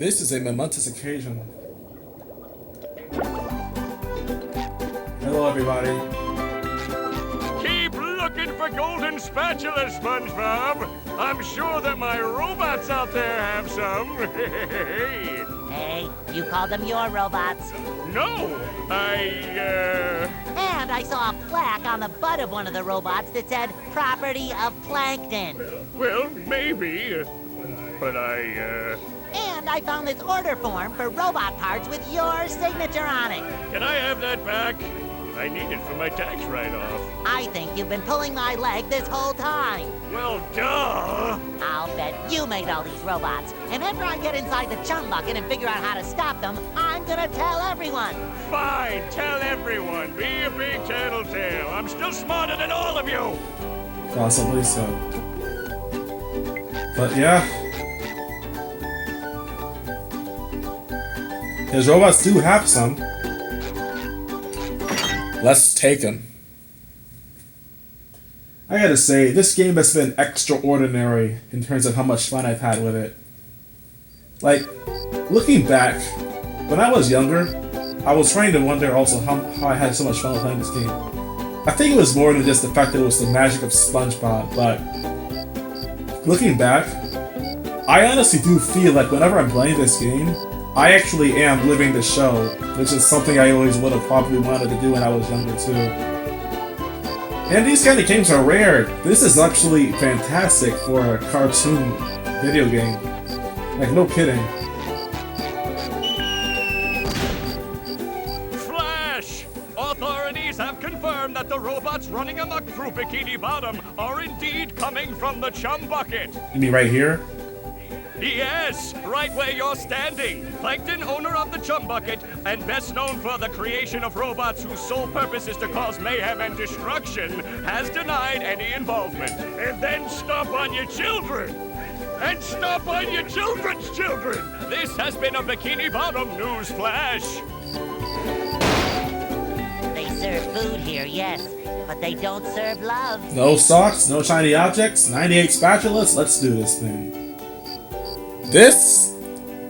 This is a momentous occasion. Hello, everybody. Keep looking for golden spatulas, Spongebob. I'm sure that my robots out there have some. Hey, you called them your robots. No, And I saw a plaque on the butt of one of the robots that said, property of Plankton. well, maybe, but And I found this order form for robot parts with your signature on it. can I have that back? I need it for my tax write-off. I think you've been pulling my leg this whole time. Well, duh. I'll bet you made all these robots. And after I get inside the chum bucket and figure out how to stop them, I'm gonna tell everyone. Fine, tell everyone. Be a big tattletale. I'm still smarter than all of you. Possibly so. But yeah. His robots do have some. Let's take them. I gotta say, this game has been extraordinary in terms of how much fun I've had with it. Like, looking back, when I was younger, I was trying to wonder also how I had so much fun playing this game. I think it was more than just the fact that it was the magic of Spongebob, but looking back, I honestly do feel like whenever I'm playing this game, I actually am living the show, which is something I always would have probably wanted to do when I was younger too. And these kind of games are rare. This is actually fantastic for a cartoon video game. Like, no kidding. Flash! Authorities have confirmed that the robots running amok through Bikini Bottom are indeed coming from the chum bucket. You mean right here? Yes, right where you're standing. Plankton, owner of the chum bucket, and best known for the creation of robots whose sole purpose is to cause mayhem and destruction, has denied any involvement. And then stomp on your children! And stomp on your children's children! This has been a Bikini Bottom news flash. They serve food here, yes, but they don't serve love. No socks, no shiny objects, 98 spatulas, let's do this thing. This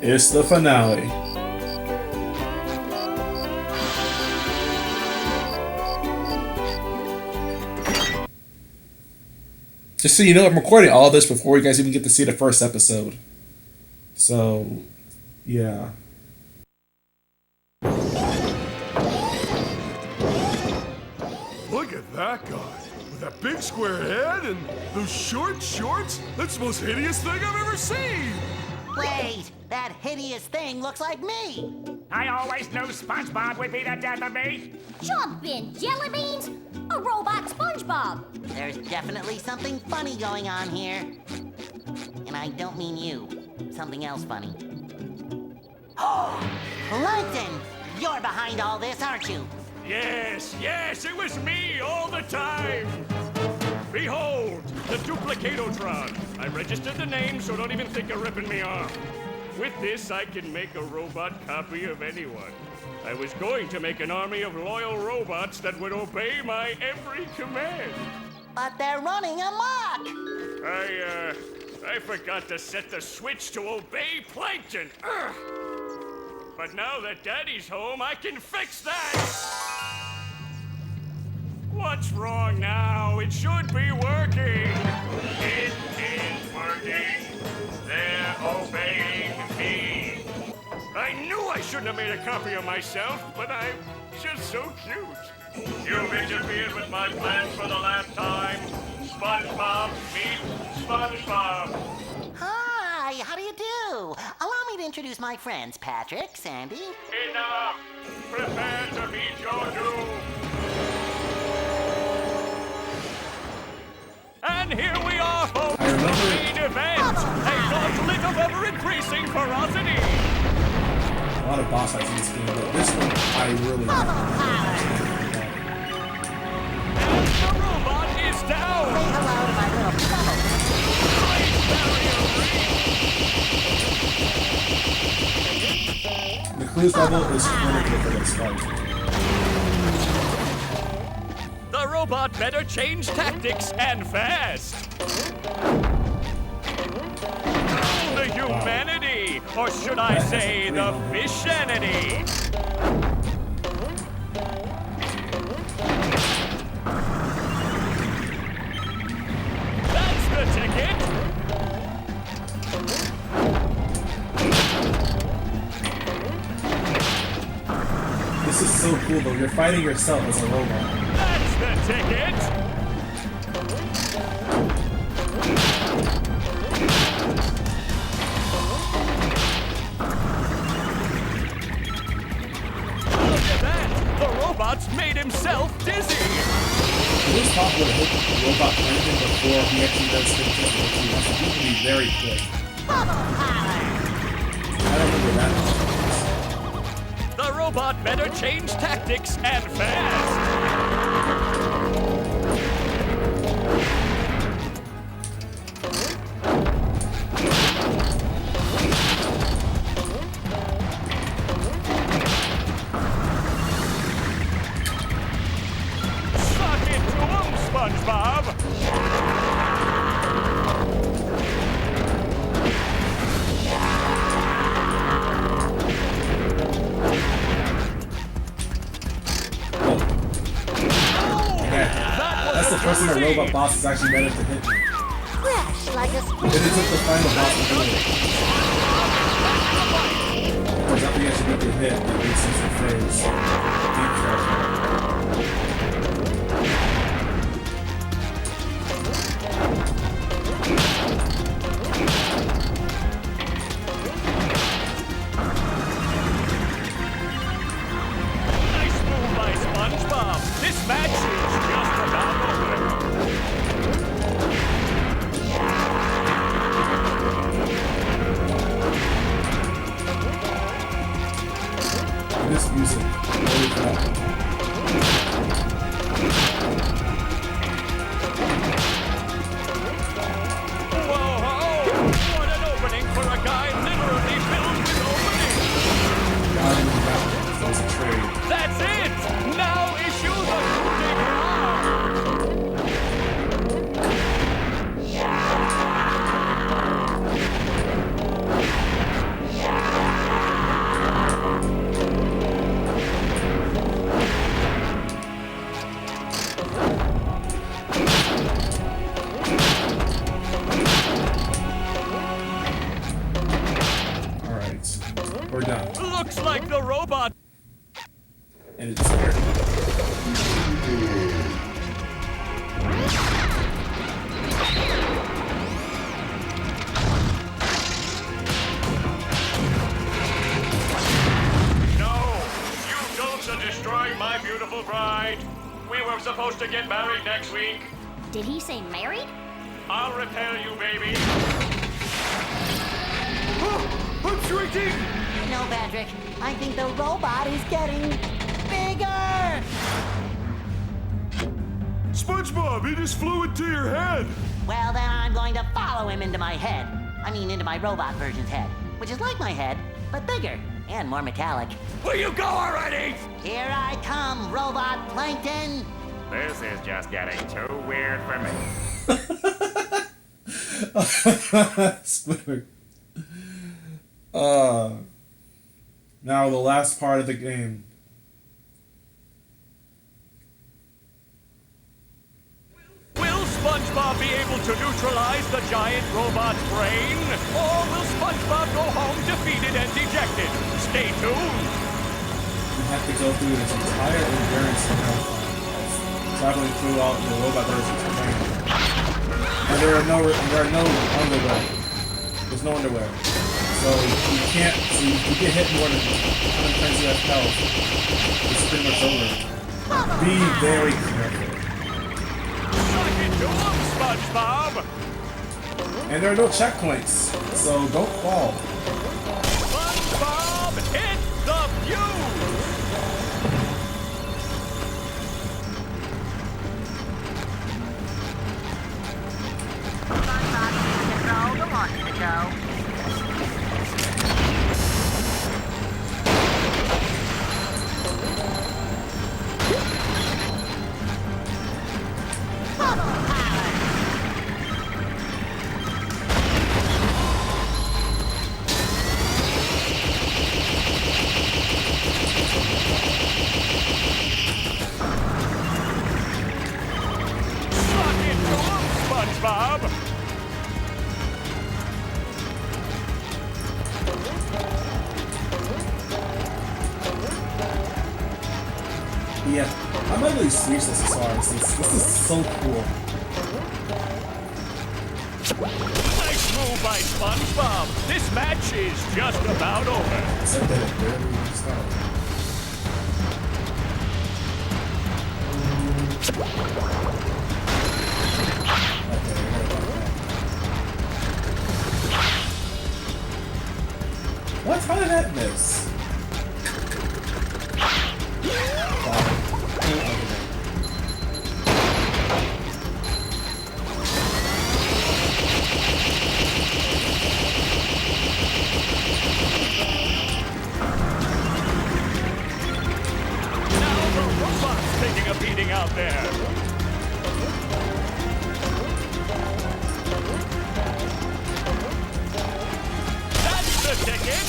is the finale. Just so you know, I'm recording all this before you guys even get to see the first episode. So, yeah. Look at that guy. With that big square head and those short shorts. That's the most hideous thing I've ever seen. Wait, that hideous thing looks like me. I always knew SpongeBob would be the death of me. Jumpin' jelly beans? A robot SpongeBob. There's definitely something funny going on here. And I don't mean you. Something else funny. Plankton! You're behind all this, aren't you? Yes, it was me all the time. Behold, the Duplicatotron. I registered the name, so don't even think of ripping me off. With this, I can make a robot copy of anyone. I was going to make an army of loyal robots that would obey my every command. But they're running amok! I forgot to set the switch to obey Plankton. Ugh. But now that Daddy's home, I can fix that! What's wrong now? It should be working! It is working! They're obeying me! I knew I shouldn't have made a copy of myself, but I'm just so cute. You've interfered with my plans for the last time. SpongeBob, meet SpongeBob. Hi, how do you do? Allow me to introduce my friends, Patrick, Sandy. Enough! Prepare to meet your doom! And here we are, folks, I remember- the main event! A gauntlet of ever-increasing ferocity! A lot of boss fights in this game, but this one I really And the robot is down! Say hello to my little bubble. Great barrier The cruise level is critical for this fight. The robot better change tactics and fast! The humanity! Or should I say the fishanity? That's the ticket! This is so cool though. You're fighting yourself as a robot. That's the ticket! Look at that! The robot's made himself dizzy! It was possible to hit the robot Plankton before he actually does hit physical. That's usually very quick. Bubble power! I don't remember that much. The robot better change tactics and fast! Suck it to 'em, SpongeBob! That's the first time a robot boss has actually managed to hit me. Fresh like a Then spring. it took the final boss to do it. Of course, after you actually get the hit, that makes sense in phase. Deep treasure. Nice move by SpongeBob! This match is just about over. This music, holy crap. Whoa! What an opening for a guy literally filled with openings! God, even that was a trade. That's it! Now issue the coup de grace! Alright, we're done. Looks like the robot. And it's there. No! You don'ts destroy my beautiful bride! We were supposed to get married next week. Did he say married? I'll repair you, baby. I'm shrinking! No, Patrick. I think the robot is getting bigger. SpongeBob, he just flew into your head! Well, then I'm going to follow him into my head. I mean, into my robot version's head, which is like my head, but bigger and more metallic. Will you go already? Here I come, robot plankton. This is just getting too weird for me. Squidward. Now the last part of the game. Will SpongeBob be able to neutralize the giant robot's brain? Or will SpongeBob go home defeated and dejected? Stay tuned. You have to go through this entire endurance of traveling through all the robot versions of training. And there are no underwear. There's no underwear. So you can't, so you get hit more than 100 you have health. It's pretty much over. Be very careful. Suck it to 'em, SpongeBob. And there are no checkpoints, so don't fall. SpongeBob, hit the fuse. Control the launch to go. Yeah, I'm literally speechless as far as this is so cool. Nice move by Spongebob. This match is just about over. So did it barely start. What? How did that miss? Now the robot's taking a beating out there. That's the ticket.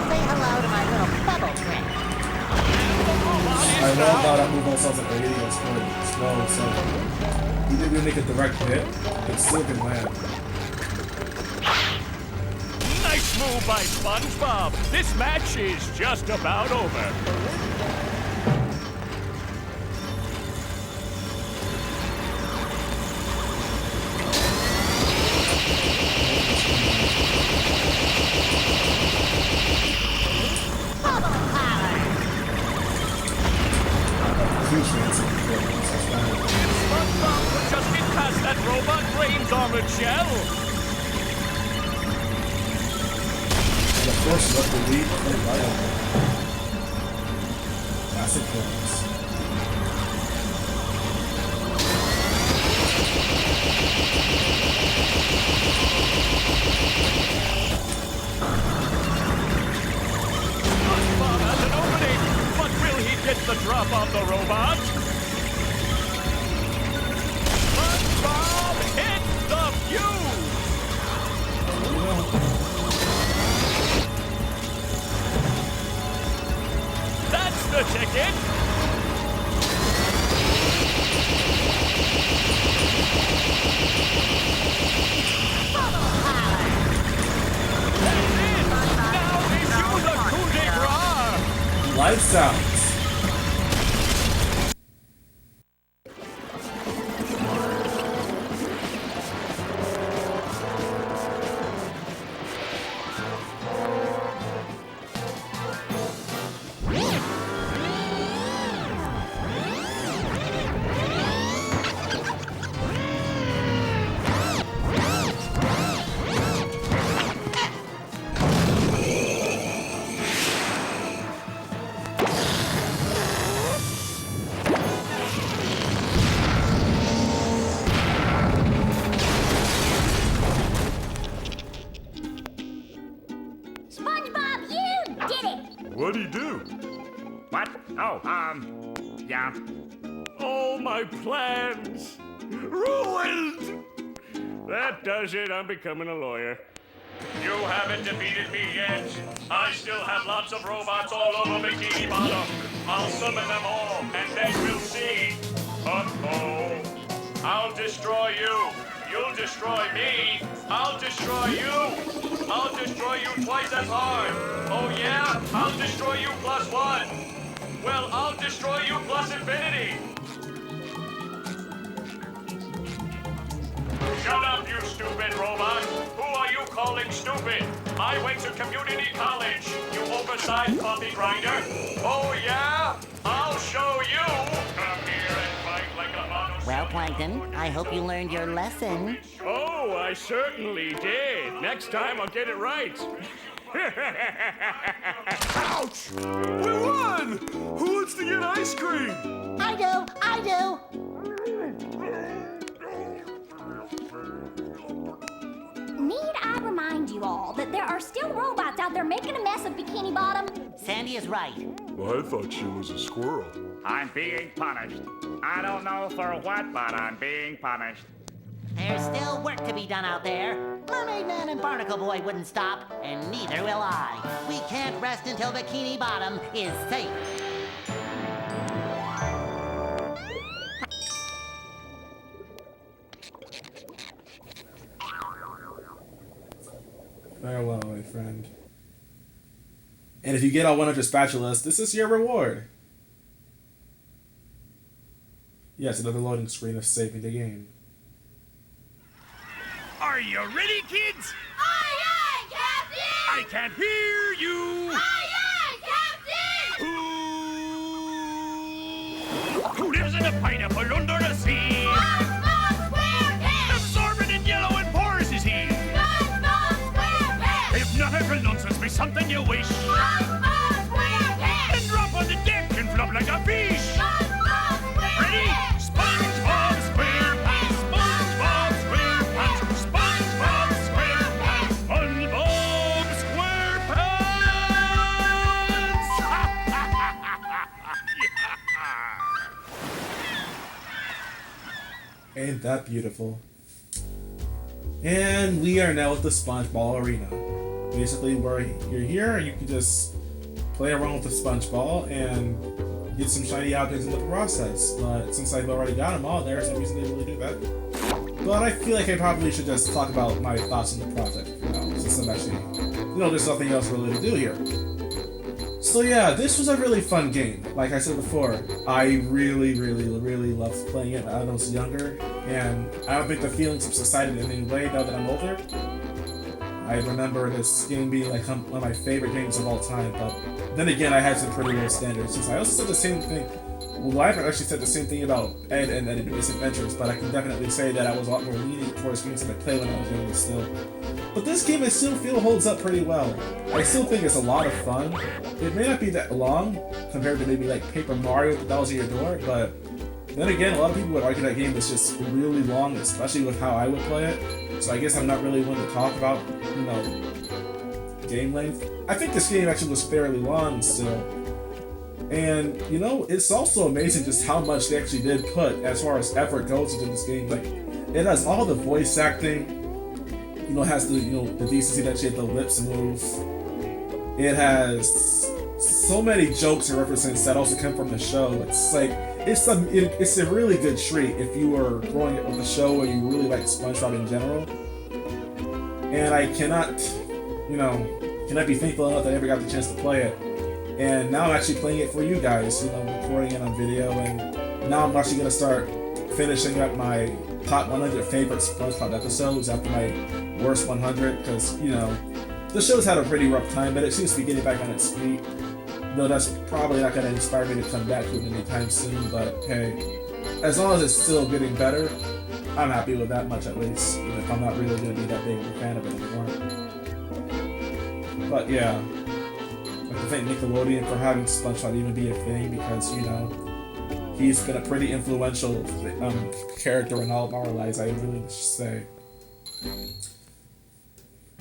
Say hello to my little bubble friend. Say hello to my little bubble friend. I know how that move also sounds like a hitting slow, so he didn't really make a direct hit, but still can land. Nice move by Spongebob. This match is just about over. Bubble power. Appreciates it. Spongebob could just get past that robot brain's armored shell. And of course, let the lead play right on. Classic points. Spongebob has an opening, but will he get the drop on the robot? Spongebob hit the fuse! That's the ticket! Bubble power. That's it! Now issue the coup de grace! Lights out. SpongeBob, you did it! What'd he do? What? Oh, yeah. All my plans ruined! That does it. I'm becoming a lawyer. You haven't defeated me yet. I still have lots of robots all over Bikini Bottom. I'll summon them all, and then we'll see. Uh-oh. I'll destroy you. You'll destroy me. I'll destroy you. I'll destroy you twice as hard. Oh yeah? I'll destroy you plus one. Well, I'll destroy you plus infinity. Shut up, you stupid robot. Who are you calling stupid? I went to community college, you oversized coffee grinder. Oh yeah? I'll show you. Come here and fight like a mono. Well, Plankton, I hope you learned your lesson. Oh, I certainly did. Next time I'll get it right. Ouch! We won! Who wants to get ice cream? I do, I do. Need I remind you all that there are still robots out there making a mess of Bikini Bottom? Sandy is right. Well, I thought she was a squirrel. I'm being punished. I don't know for what, but I'm being punished. There's still work to be done out there. Mermaid Man and Barnacle Boy wouldn't stop, and neither will I. We can't rest until Bikini Bottom is safe. Farewell, my friend. And if you get all 100 spatulas, this is your reward. Yes, another loading screen of saving the game. Are you ready, kids? Aye, aye, Captain! I can't hear you. Aye, aye, Captain! Who lives in a pineapple under the sea? SpongeBob SquarePants! Absorbent and yellow and porous is he. SpongeBob SquarePants! Hypnotical nonsense be something you wish. SpongeBob SquarePants! And drop on the deck and flop like a fish. SpongeBob Ready? SquarePants! SpongeBob SquarePants. SpongeBob SquarePants. SpongeBob SquarePants. SpongeBob SquarePants. Ain't that beautiful? And we are now at the Spongeball Arena. Basically, where you're here, you can just play around with the sponge ball and get some shiny objects in the process. But since I've already got them all, there's no reason to really do that. But I feel like I probably should just talk about my thoughts on the project for now, since I'm actually, there's nothing else really to do here. So yeah, this was a really fun game. Like I said before, I really loved playing it when I was younger, and I don't think the feelings have subsided in any way now that I'm older. I remember this game being like one of my favorite games of all time, but then again, I had some pretty low standards. Since I also said the same thing, well, I've actually said the same thing about Ed and His Adventures, but I can definitely say that I was a lot more leaning towards games that I played when I was younger still. But this game I still feel holds up pretty well. I still think it's a lot of fun. It may not be that long compared to maybe like Paper Mario with Dolls at Your Door, but then again, a lot of people would argue that game is just really long, especially with how I would play it. So I guess I'm not really one to talk about, game length. I think this game actually was fairly long still. And, it's also amazing just how much they actually did put as far as effort goes into this game. Like, it has all the voice acting, it has the, the decency that she had the lips move. It has so many jokes and references that also come from the show. It's like, it's a really good treat if you were growing up with the show or you really like SpongeBob in general. And I cannot be thankful enough that I ever got the chance to play it. And now I'm actually playing it for you guys, recording it on video, and now I'm actually going to start finishing up my top 100 favorite SpongeBob episodes after my worst 100, because, the show's had a pretty rough time, but it seems to be getting back on its feet. Though that's probably not going to inspire me to come back to it anytime soon, but hey, as long as it's still getting better, I'm happy with that much at least, even if I'm not really going to be that big of a fan of it anymore. But yeah, I'd like to thank Nickelodeon for having SpongeBob even be a thing, because, he's been a pretty influential character in all of our lives, I really should say.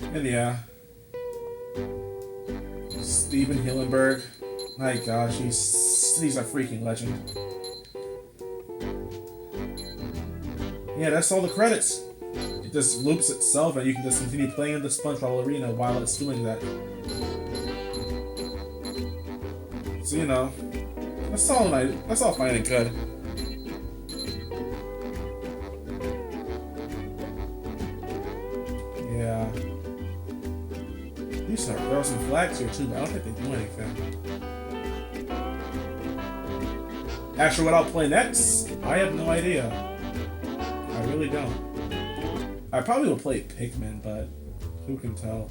And yeah, Steven Hillenburg, my gosh, he's a freaking legend. Yeah, that's all the credits. It just loops itself, and you can just continue playing in the SpongeBob Arena while it's doing that. So that's all fine and good. Yeah. There are some flags here too, but I don't think they do anything. As for what I'll play next, I have no idea. I really don't. I probably will play Pikmin, but who can tell?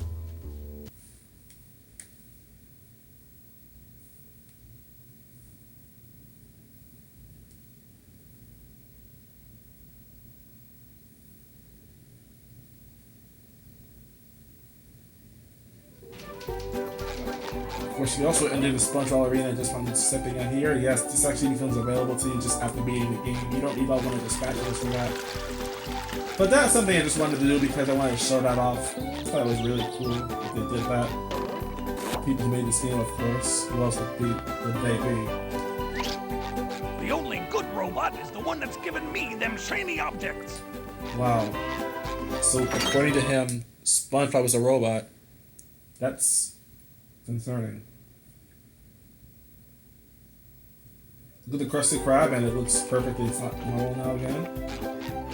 course, you also enter the Spongebob Arena just from stepping in here. Yes, this actually becomes available to you just after beating the game. You don't need all one of the spatulas for that. But that's something I just wanted to do because I wanted to show that off. I thought it was really cool that they did that. People who made this game, of course. Who else would they be? The only good robot is the one that's given me them shiny objects. Wow. So according to him, SpongeBob was a robot. That's concerning. Look at the Krusty Krab and it looks perfectly normal now again.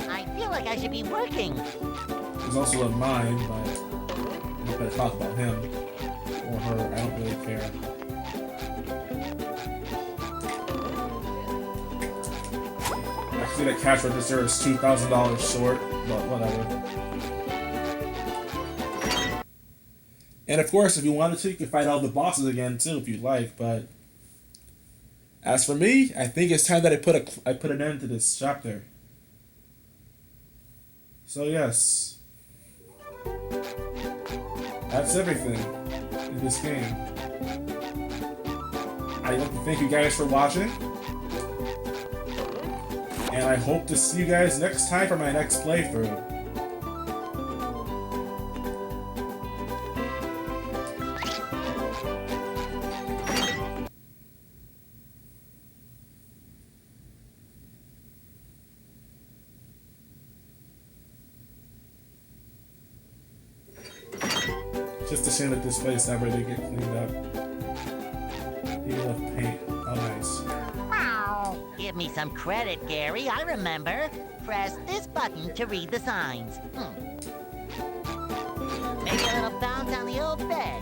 I feel like I should be working. There's also a mime, but I'm not gonna talk about him or her. I don't really care. Actually, the cash register is $2,000 short, but whatever. And of course, if you wanted to, you could fight all the bosses again too, if you'd like. But as for me, I think it's time that I put an end to this chapter. So yes, that's everything in this game. I'd like to thank you guys for watching, and I hope to see you guys next time for my next playthrough. Just a shame that this place never did get cleaned up. Even with paint. How nice. Give me some credit, Gary. I remember. Press this button to read the signs. Maybe a little bounce on the old bed.